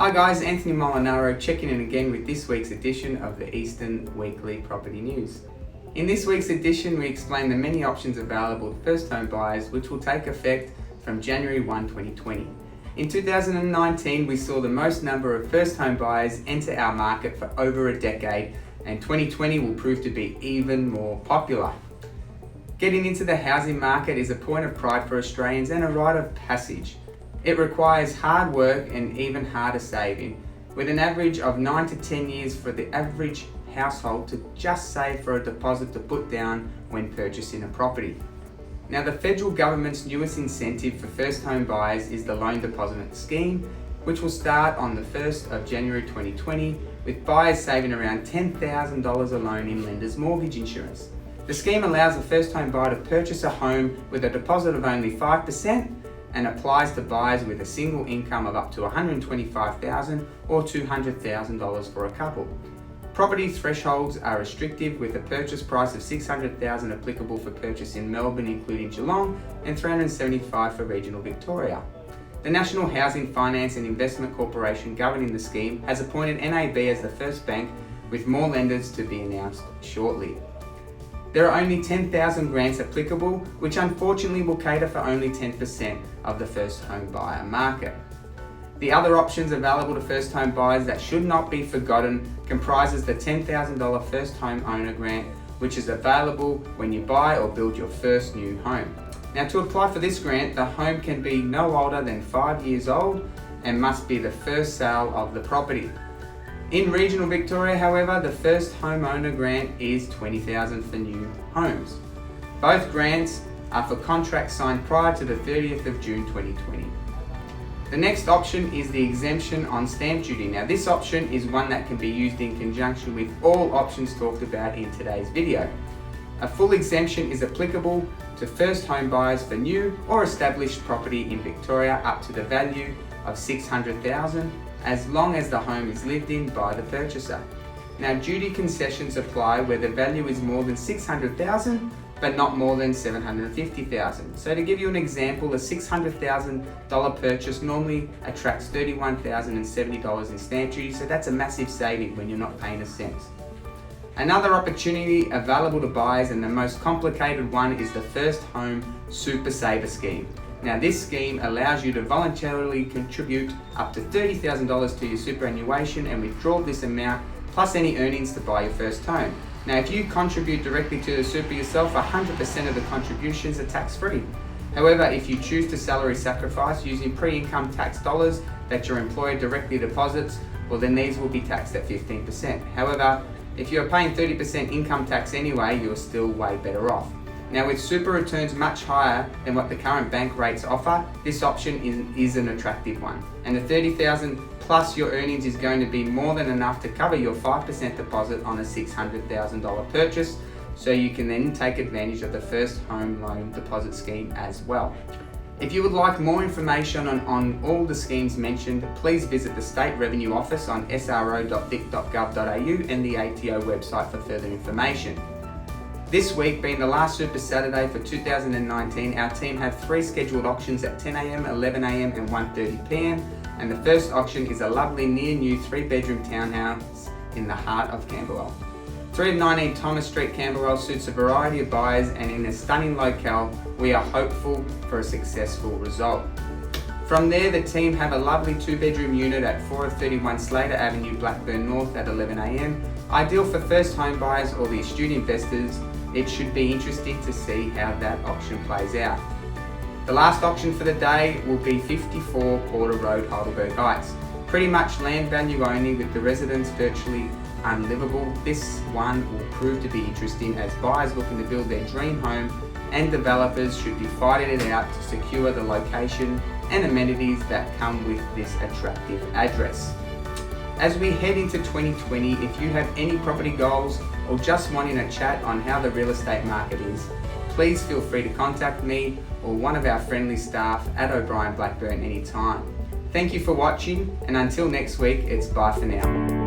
Hi guys, Anthony Molinaro checking in again with this week's edition of the Eastern Weekly Property News. In this week's edition, we explain the many options available to first home buyers which will take effect from January 1, 2020. In 2019, we saw the most number of first home buyers enter our market for over a decade, and 2020 will prove to be even more popular. Getting into the housing market is a point of pride for Australians and a rite of passage. It requires hard work and even harder saving, with an average of 9 to 10 years for the average household to just save for a deposit to put down when purchasing a property. Now, the federal government's newest incentive for first home buyers is the loan deposit scheme, which will start on the 1st of January 2020, with buyers saving around $10,000 alone in lender's mortgage insurance. The scheme allows a first home buyer to purchase a home with a deposit of only 5%, and applies to buyers with a single income of up to $125,000 or $200,000 for a couple. Property thresholds are restrictive, with a purchase price of $600,000 applicable for purchase in Melbourne including Geelong and $375,000 for regional Victoria. The National Housing Finance and Investment Corporation governing the scheme has appointed NAB as the first bank, with more lenders to be announced shortly. There are only 10,000 grants applicable, which unfortunately will cater for only 10% of the first home buyer market. The other options available to first home buyers that should not be forgotten comprises the $10,000 first home owner grant, which is available when you buy or build your first new home. Now, to apply for this grant, the home can be no older than 5 years old and must be the first sale of the property. In regional Victoria, however, the first homeowner grant is $20,000 for new homes. Both grants are for contracts signed prior to the 30th of June 2020. The next option is the exemption on stamp duty. Now, this option is one that can be used in conjunction with all options talked about in today's video. A full exemption is applicable to first home buyers for new or established property in Victoria up to the value of $600,000, as long as the home is lived in by the purchaser. Now, duty concessions apply where the value is more than $600,000 but not more than $750,000. So to give you an example, a $600,000 purchase normally attracts $31,070 in stamp duty, so that's a massive saving when you're not paying a cent. Another opportunity available to buyers, and the most complicated one, is the First Home Super Saver Scheme. Now, this scheme allows you to voluntarily contribute up to $30,000 to your superannuation and withdraw this amount plus any earnings to buy your first home. Now, if you contribute directly to the super yourself, 100% of the contributions are tax-free. However, if you choose to salary sacrifice using pre-income tax dollars that your employer directly deposits, well, then these will be taxed at 15%. However, if you're paying 30% income tax anyway, you're still way better off. Now, with super returns much higher than what the current bank rates offer, this option is an attractive one. And the $30,000 plus your earnings is going to be more than enough to cover your 5% deposit on a $600,000 purchase, so you can then take advantage of the first home loan deposit scheme as well. If you would like more information on all the schemes mentioned, please visit the State Revenue Office on sro.vic.gov.au and the ATO website for further information. This week, being the last Super Saturday for 2019, our team have 3 scheduled auctions at 10 a.m, 11 a.m, and 1:30 p.m. And the first auction is a lovely near-new 3-bedroom townhouse in the heart of Camberwell. 319 Thomas Street, Camberwell suits a variety of buyers, and in a stunning locale, we are hopeful for a successful result. From there, the team have a lovely 2-bedroom unit at 431 Slater Avenue, Blackburn North at 11 a.m. Ideal for first home buyers or the astute investors. It should be interesting to see how that auction plays out. The last auction for the day will be 54 Porter Road, Heidelberg Heights. Pretty much land value only, with the residents virtually unlivable. This one will prove to be interesting as buyers looking to build their dream home, and developers should be fighting it out to secure the location and amenities that come with this attractive address. As we head into 2020, if you have any property goals or just wanting a chat on how the real estate market is, please feel free to contact me or one of our friendly staff at OBrien Blackburn anytime. Thank you for watching, and until next week, it's bye for now.